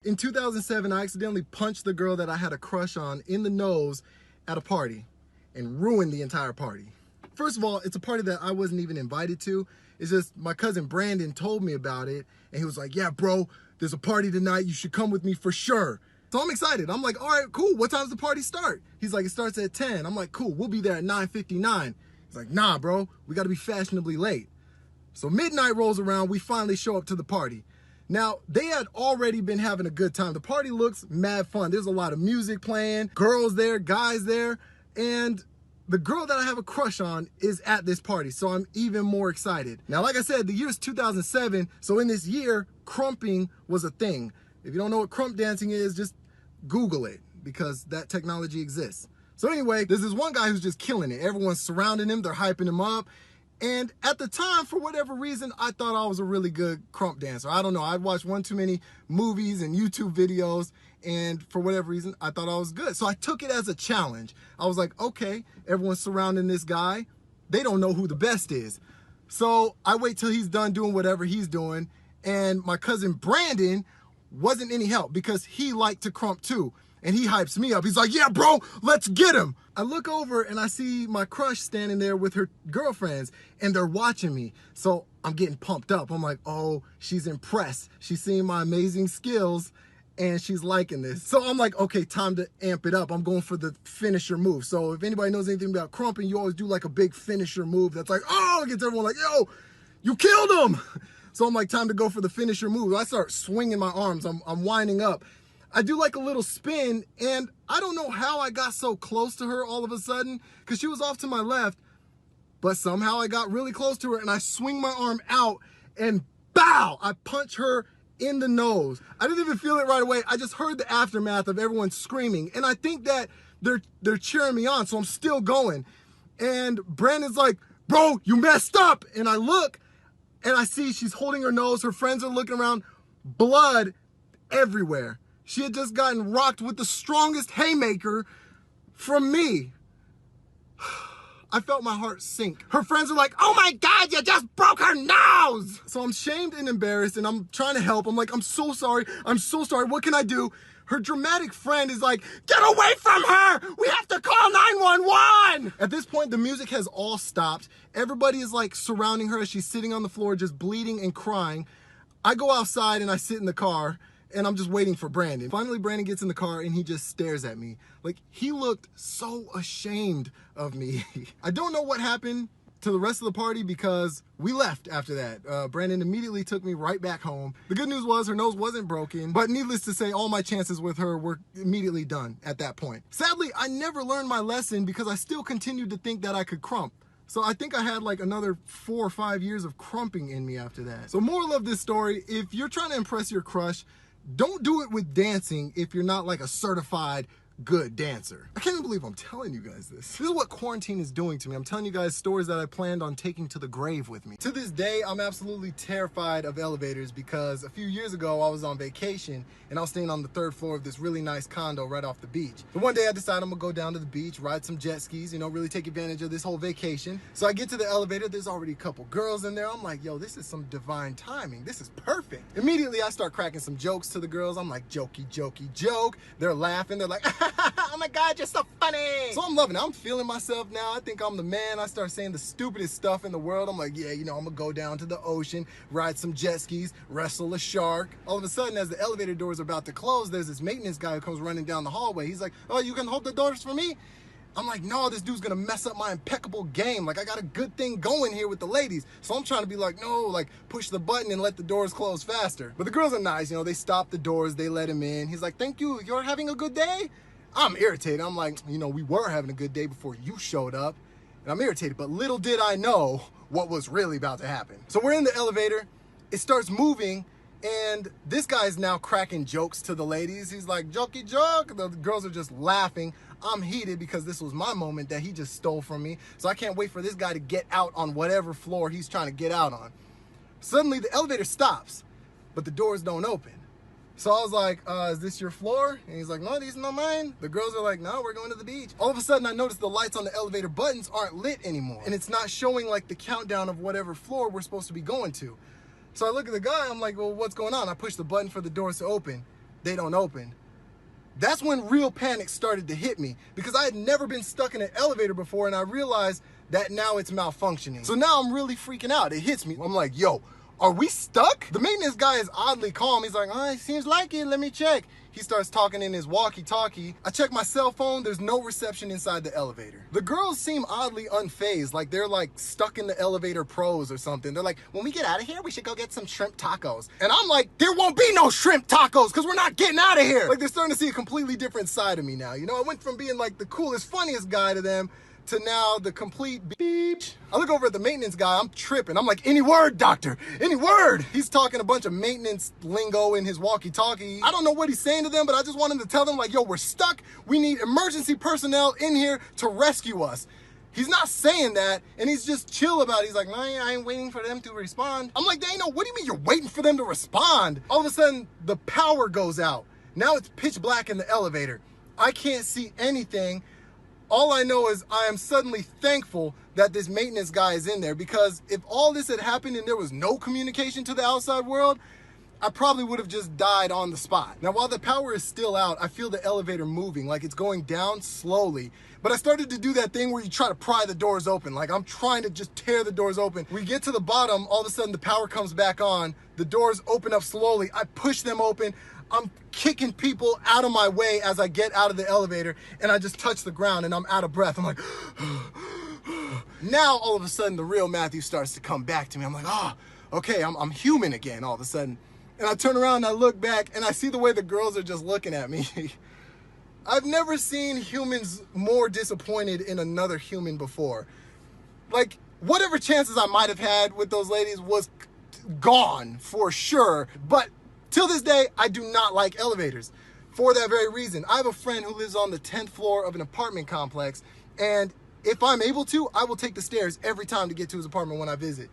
In 2007, I accidentally punched the girl that I had a crush on in the nose at a party and ruined the entire party. First of all, it's a party that I wasn't even invited to. It's just my cousin Brandon told me about it, and he was like, yeah, bro, there's a party tonight. You should come with me for sure. So I'm excited. I'm like, all right, cool. What time does the party start? He's like, it starts at 10. I'm like, cool. We'll be there at 9:59. He's like, nah, bro, we got to be fashionably late. So midnight rolls around. We finally show up to the party. Now, they had already been having a good time. The party looks mad fun. There's a lot of music playing, girls there, guys there, and the girl that I have a crush on is at this party, so I'm even more excited. Now, like I said, the year is 2007, so in this year, crumping was a thing. If you don't know what crump dancing is, just Google it, because that technology exists. So anyway, there's this one guy who's just killing it. Everyone's surrounding him, they're hyping him up. And at the time, for whatever reason, I thought I was a really good crump dancer. I don't know, I'd watched one too many movies and YouTube videos, and for whatever reason, I thought I was good. So I took it as a challenge. I was like, okay, everyone's surrounding this guy. They don't know who the best is. So I wait till he's done doing whatever he's doing, and my cousin Brandon wasn't any help because he liked to crump too. And he hypes me up. He's like, yeah, bro, let's get him. I look over and I see my crush standing there with her girlfriends, and they're watching me. So I'm getting pumped up. I'm like, oh, she's impressed. She's seeing my amazing skills and she's liking this. So I'm like, okay, time to amp it up. I'm going for the finisher move. So if anybody knows anything about crumping, you always do like a big finisher move that's like, oh, it gets everyone like, yo, you killed him. So I'm like, time to go for the finisher move. I start swinging my arms. I'm winding up. I do like a little spin, and I don't know how I got so close to her all of a sudden, because she was off to my left, but somehow I got really close to her, and I swing my arm out, and bow! I punch her in the nose. I didn't even feel it right away. I just heard the aftermath of everyone screaming, and I think that they're cheering me on, so I'm still going. And Brandon's like, bro, you messed up! And I look, and I see she's holding her nose, her friends are looking around, blood everywhere. She had just gotten rocked with the strongest haymaker from me. I felt my heart sink. Her friends are like, oh my God, you just broke her nose! So I'm shamed and embarrassed, and I'm trying to help. I'm like, I'm so sorry, what can I do? Her dramatic friend is like, get away from her! We have to call 911! At this point, the music has all stopped. Everybody is like surrounding her as she's sitting on the floor, just bleeding and crying. I go outside and I sit in the car, and I'm just waiting for Brandon. Finally, Brandon gets in the car and he just stares at me. Like, he looked so ashamed of me. I don't know what happened to the rest of the party because we left after that. Brandon immediately took me right back home. The good news was her nose wasn't broken, but needless to say, all my chances with her were immediately done at that point. Sadly, I never learned my lesson because I still continued to think that I could crump. So I think I had like another 4 or 5 years of crumping in me after that. So moral of this story, if you're trying to impress your crush, don't do it with dancing if you're not like a certified good dancer. I can't even believe I'm telling you guys this. This is what quarantine is doing to me. I'm telling you guys stories that I planned on taking to the grave with me. To this day, I'm absolutely terrified of elevators because a few years ago, I was on vacation and I was staying on the 3rd floor of this really nice condo right off the beach. But one day I decided I'm gonna go down to the beach, ride some jet skis, you know, really take advantage of this whole vacation. So I get to the elevator, there's already a couple girls in there. I'm like, yo, this is some divine timing. This is perfect. Immediately, I start cracking some jokes to the girls. I'm like, jokey, jokey, joke. They're laughing. They're like, oh my God, you're so funny. So I'm loving it. I'm feeling myself now. I think I'm the man. I start saying the stupidest stuff in the world. I'm like, yeah, you know, I'm gonna go down to the ocean, ride some jet skis, wrestle a shark. All of a sudden, as the elevator doors are about to close, there's this maintenance guy who comes running down the hallway. He's like, oh, you can hold the doors for me? I'm like, no, this dude's gonna mess up my impeccable game. Like, I got a good thing going here with the ladies. So I'm trying to be like, no, like, push the button and let the doors close faster. But the girls are nice, you know, they stop the doors, they let him in. He's like, thank you, you're having a good day? I'm irritated. I'm like, you know, we were having a good day before you showed up. And I'm irritated, but little did I know what was really about to happen. So we're in the elevator, it starts moving, and this guy's now cracking jokes to the ladies. He's like, jokey joke. The girls are just laughing. I'm heated because this was my moment that he just stole from me. So I can't wait for this guy to get out on whatever floor he's trying to get out on. Suddenly the elevator stops, but the doors don't open. So I was like, is this your floor? And he's like, no, these are not mine. The girls are like, no, we're going to the beach. All of a sudden I noticed the lights on the elevator buttons aren't lit anymore. And it's not showing like the countdown of whatever floor we're supposed to be going to. So I look at the guy, I'm like, well, what's going on? I push the button for the doors to open. they don't open. That's when real panic started to hit me because I had never been stuck in an elevator before, and I realized that now it's malfunctioning. So now I'm really freaking out. It hits me. I'm like, yo, are we stuck? The maintenance guy is oddly calm. He's like, oh, it seems like it. Let me check. He starts talking in his walkie-talkie. I check my cell phone. There's no reception inside the elevator. The girls seem oddly unfazed, like they're like stuck in the elevator pros or something. They're like, when we get out of here, we should go get some shrimp tacos. And I'm like, there won't be no shrimp tacos because we're not getting out of here. Like, they're starting to see a completely different side of me now. You know, I went from being like the coolest, funniest guy to them to now the complete beep. I look over at the maintenance guy, I'm tripping. I'm like, any word, doctor, any word. He's talking a bunch of maintenance lingo in his walkie-talkie. I don't know what he's saying to them, but I just want him to tell them like, yo, we're stuck. We need emergency personnel in here to rescue us. He's not saying that, and he's just chill about it. He's like, no, I ain't waiting for them to respond. I'm like, dang, no, what do you mean you're waiting for them to respond? All of a sudden, the power goes out. Now it's pitch black in the elevator. I can't see anything. All I know is I am suddenly thankful that this maintenance guy is in there, because if all this had happened and there was no communication to the outside world, I probably would have just died on the spot. Now, while the power is still out, I feel the elevator moving, like it's going down slowly. But I started to do that thing where you try to pry the doors open. Like I'm trying to just tear the doors open. We get to the bottom, all of a sudden the power comes back on. The doors open up slowly. I push them open. I'm kicking people out of my way as I get out of the elevator, and I just touch the ground and I'm out of breath. I'm like, now all of a sudden the real Matthew starts to come back to me. I'm like, oh, okay, I'm human again all of a sudden. And I turn around and I look back and I see the way the girls are just looking at me. I've never seen humans more disappointed in another human before. Like, whatever chances I might have had with those ladies was gone for sure. But till this day, I do not like elevators for that very reason. I have a friend who lives on the 10th floor of an apartment complex, and if I'm able to, I will take the stairs every time to get to his apartment when I visit.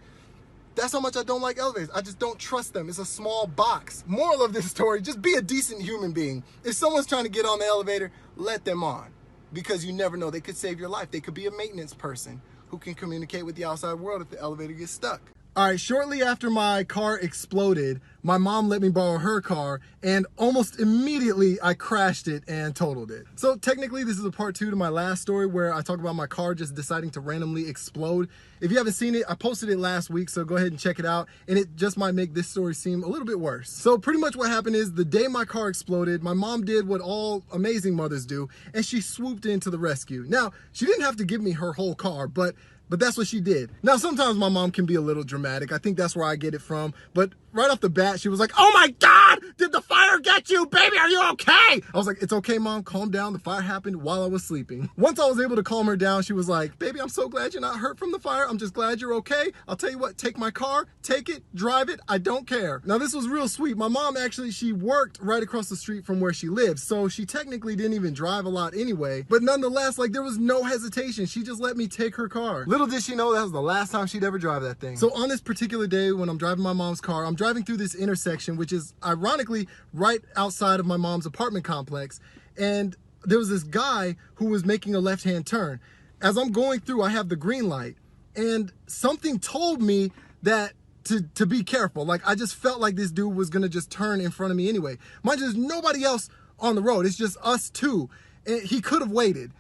That's how much I don't like elevators. I just don't trust them. It's a small box. Moral of this story, just be a decent human being. If someone's trying to get on the elevator, let them on, because you never know. They could save your life. They could be a maintenance person who can communicate with the outside world if the elevator gets stuck. All right, shortly after my car exploded, my mom let me borrow her car, and almost immediately I crashed it and totaled it. So technically this is a part 2 to my last story where I talk about my car just deciding to randomly explode. If you haven't seen it, I posted it last week, so go ahead and check it out, and it just might make this story seem a little bit worse. So pretty much what happened is the day my car exploded, my mom did what all amazing mothers do, and she swooped in to the rescue. Now, she didn't have to give me her whole car, but that's what she did. Now, sometimes my mom can be a little dramatic. I think that's where I get it from. But right off the bat, she was like, oh my God, did the fire get you? Baby, are you okay? I was like, it's okay, Mom, calm down. The fire happened while I was sleeping. Once I was able to calm her down, she was like, baby, I'm so glad you're not hurt from the fire. I'm just glad you're okay. I'll tell you what, take my car, take it, drive it. I don't care. Now, this was real sweet. My mom actually, she worked right across the street from where she lives. So she technically didn't even drive a lot anyway. But nonetheless, like, there was no hesitation. She just let me take her car. Little did she know that was the last time she'd ever drive that thing. So on this particular day when I'm driving my mom's car, I'm driving through this intersection, which is ironically right outside of my mom's apartment complex. And there was this guy who was making a left-hand turn. As I'm going through, I have the green light, and something told me that to be careful. Like, I just felt like this dude was gonna just turn in front of me anyway. Mind you, there's nobody else on the road. It's just us two. And he could have waited.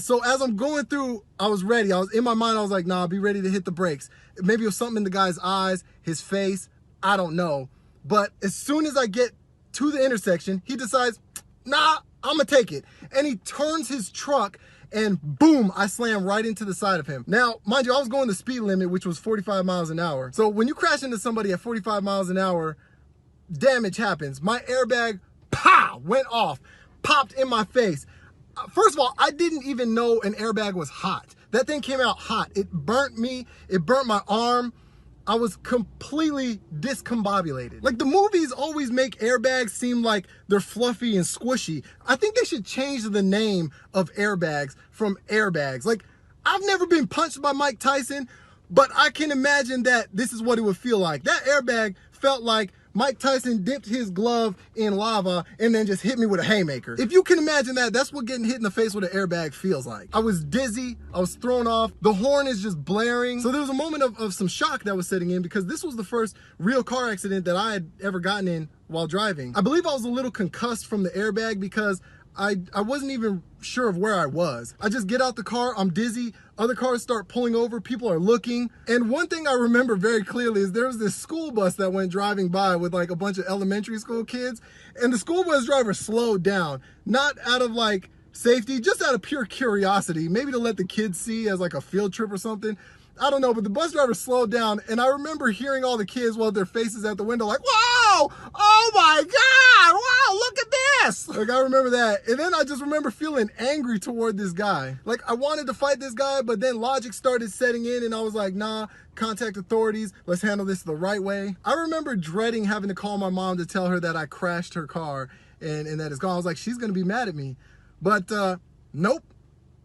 So as I'm going through, I was ready. I was in my mind, I was like, nah, be ready to hit the brakes. Maybe it was something in the guy's eyes, his face, I don't know. But as soon as I get to the intersection, he decides, nah, I'm gonna take it. And he turns his truck, and boom, I slam right into the side of him. Now, mind you, I was going the speed limit, which was 45 miles an hour. So when you crash into somebody at 45 miles an hour, damage happens. My airbag, pow, went off, popped in my face. First of all, I didn't even know an airbag was hot. That thing came out hot. It burnt me. It burnt my arm. I was completely discombobulated. Like, the movies always make airbags seem like they're fluffy and squishy. I think they should change the name of airbags from airbags. Like, I've never been punched by Mike Tyson, but I can imagine that this is what it would feel like. That airbag felt like Mike Tyson dipped his glove in lava and then just hit me with a haymaker. If you can imagine that, that's what getting hit in the face with an airbag feels like. I was dizzy, I was thrown off, the horn is just blaring. So there was a moment of some shock that was setting in because this was the first real car accident that I had ever gotten in while driving. I believe I was a little concussed from the airbag because I wasn't even sure of where I was. I just get out the car, I'm dizzy, other cars start pulling over, people are looking. And one thing I remember very clearly is there was this school bus that went driving by with like a bunch of elementary school kids, and the school bus driver slowed down, not out of like safety, just out of pure curiosity, maybe to let the kids see as like a field trip or something. I don't know, but the bus driver slowed down, and I remember hearing all the kids with their faces at the window like, "Wow! Oh my God! Wow, look at this!" Like, I remember that. And then I just remember feeling angry toward this guy. Like, I wanted to fight this guy, but then logic started setting in, and I was like, nah, contact authorities. Let's handle this the right way. I remember dreading having to call my mom to tell her that I crashed her car and that it's gone. I was like, she's going to be mad at me. But nope.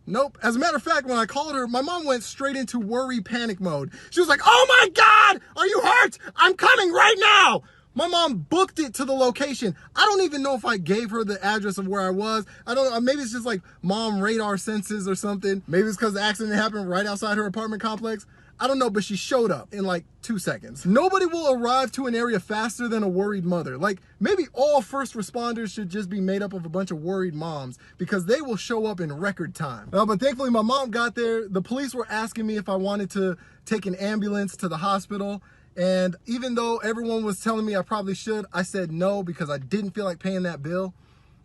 Nope. As a matter of fact, when I called her, my mom went straight into worry panic mode. She was like, "Oh my God, are you hurt? I'm coming right now." My mom booked it to the location. I don't even know if I gave her the address of where I was. I don't know. Maybe it's just like mom radar senses or something. Maybe it's because the accident happened right outside her apartment complex. I don't know, but she showed up in like 2 seconds. Nobody will arrive to an area faster than a worried mother. Like, maybe all first responders should just be made up of a bunch of worried moms because they will show up in record time. But thankfully my mom got there. The police were asking me if I wanted to take an ambulance to the hospital. And even though everyone was telling me I probably should, I said no because I didn't feel like paying that bill.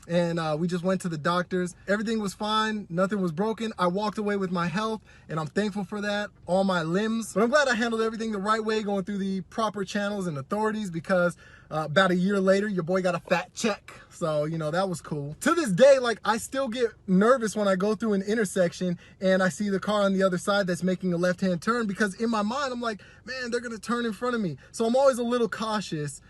And we just went to the doctors. Everything was fine. Nothing was broken. I walked away with my health, and I'm thankful for that. All my limbs. But I'm glad I handled everything the right way, going through the proper channels and authorities, because about a year later, your boy got a fat check. So, you know, that was cool. To this day, like, I still get nervous when I go through an intersection and I see the car on the other side that's making a left-hand turn, because in my mind, I'm like, man, they're gonna turn in front of me. So I'm always a little cautious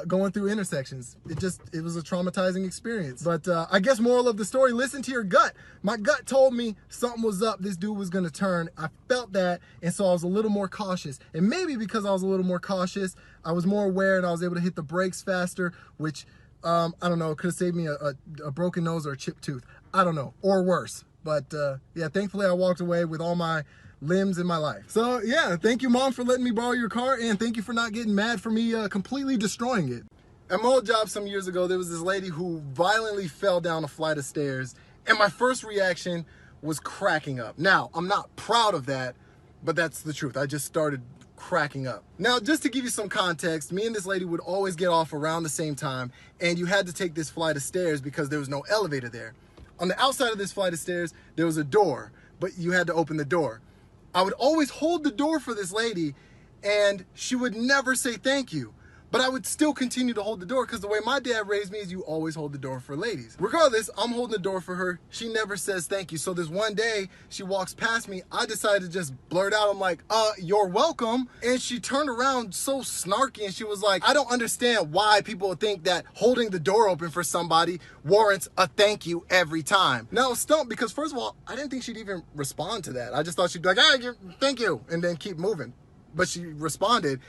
going through intersections. It was a traumatizing experience. But I guess moral of the story, listen to your gut. My gut told me something was up, this dude was gonna turn. I felt that, and so I was a little more cautious. And maybe because I was a little more cautious, I was more aware and I was able to hit the brakes faster, which, I don't know, could have saved me a broken nose or a chipped tooth. I don't know, or worse. But yeah, thankfully I walked away with all my limbs in my life. So yeah, thank you, Mom, for letting me borrow your car, and thank you for not getting mad for me completely destroying it. At my old job some years ago, there was this lady who violently fell down a flight of stairs, and my first reaction was cracking up. Now, I'm not proud of that, but that's the truth. I just started cracking up. Now, just to give you some context, me and this lady would always get off around the same time, and you had to take this flight of stairs because there was no elevator there. On the outside of this flight of stairs, there was a door, but you had to open the door. I would always hold the door for this lady, and she would never say thank you. But I would still continue to hold the door because the way my dad raised me is you always hold the door for ladies. Regardless, I'm holding the door for her. She never says thank you. So this one day, she walks past me. I decided to just blurt out, I'm like, you're welcome. And she turned around so snarky and she was like, I don't understand why people think that holding the door open for somebody warrants a thank you every time. Now, I was stumped because first of all, I didn't think she'd even respond to that. I just thought she'd be like, thank you, and then keep moving. But she responded.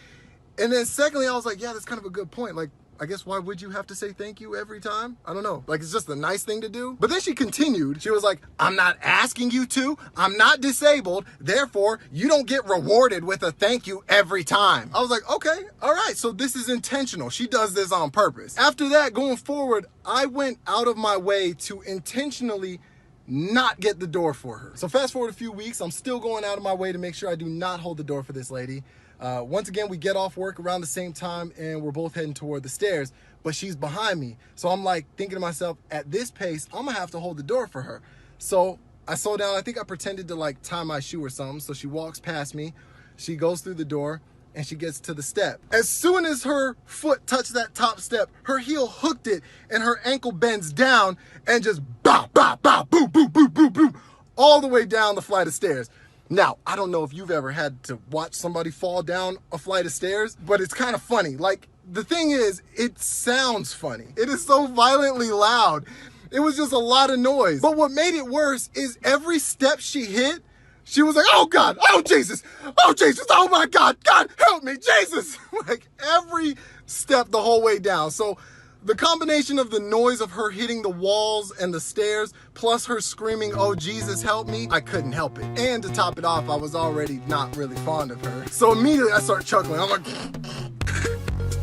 And then secondly, I was like, yeah, that's kind of a good point. Like, I guess why would you have to say thank you every time? I don't know. Like, it's just a nice thing to do. But then she continued. She was like, I'm not asking you to. I'm not disabled. Therefore, you don't get rewarded with a thank you every time. I was like, okay, all right. So this is intentional. She does this on purpose. After that, going forward, I went out of my way to intentionally not get the door for her. So fast forward a few weeks, I'm still going out of my way to make sure I do not hold the door for this lady. Once again, we get off work around the same time and we're both heading toward the stairs, but she's behind me. So I'm like thinking to myself, at this pace, I'm gonna have to hold the door for her. So I slow down. I think I pretended to like tie my shoe or something. So she walks past me, she goes through the door, and she gets to the step. As soon as her foot touched that top step, her heel hooked it and her ankle bends down and just bow, bow, bow, boom, boom, boom, boom, boom, all the way down the flight of stairs. Now, I don't know if you've ever had to watch somebody fall down a flight of stairs, but it's kind of funny. Like, the thing is, it sounds funny. It is so violently loud. It was just a lot of noise. But what made it worse is every step she hit, she was like, oh God, oh Jesus, oh my God, God help me, Jesus. Like every step the whole way down. So the combination of the noise of her hitting the walls and the stairs, plus her screaming, oh Jesus help me, I couldn't help it. And to top it off, I was already not really fond of her. So immediately I start chuckling. I'm like,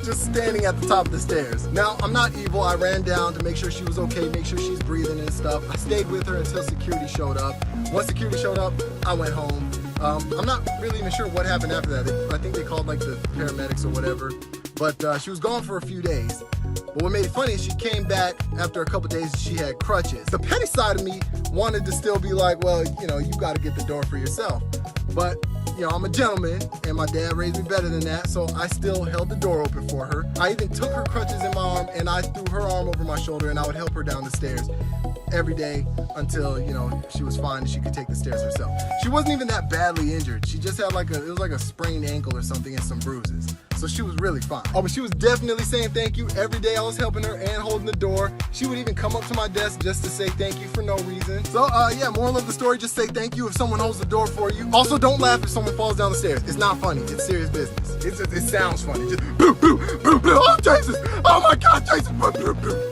just standing at the top of the stairs. Now, I'm not evil. I ran down to make sure she was okay, make sure she's breathing and stuff. I stayed with her until security showed up. Once security showed up, I went home. I'm not really even sure what happened after that. I think they called like the paramedics or whatever. But she was gone for a few days. But what made it funny is she came back after a couple days. She had crutches. The petty side of me wanted to still be like, well, you know, you got to get the door for yourself. But you know, I'm a gentleman, and my dad raised me better than that, so I still held the door open for her. I even took her crutches in my arm, and I threw her arm over my shoulder, and I would help her down the stairs every day until, you know, she was fine and she could take the stairs herself. She wasn't even that badly injured. She just had it was like a sprained ankle or something and some bruises. So she was really fine. Oh, but she was definitely saying thank you every day I was helping her and holding the door. She would even come up to my desk just to say thank you for no reason. So yeah, moral of the story, just say thank you if someone holds the door for you. Also, don't laugh if someone falls down the stairs. It's not funny. It's serious business. It sounds funny. Just boo, boo, boo, boo. Oh, Jesus. Oh my God, Jesus. Boo, boo, boo.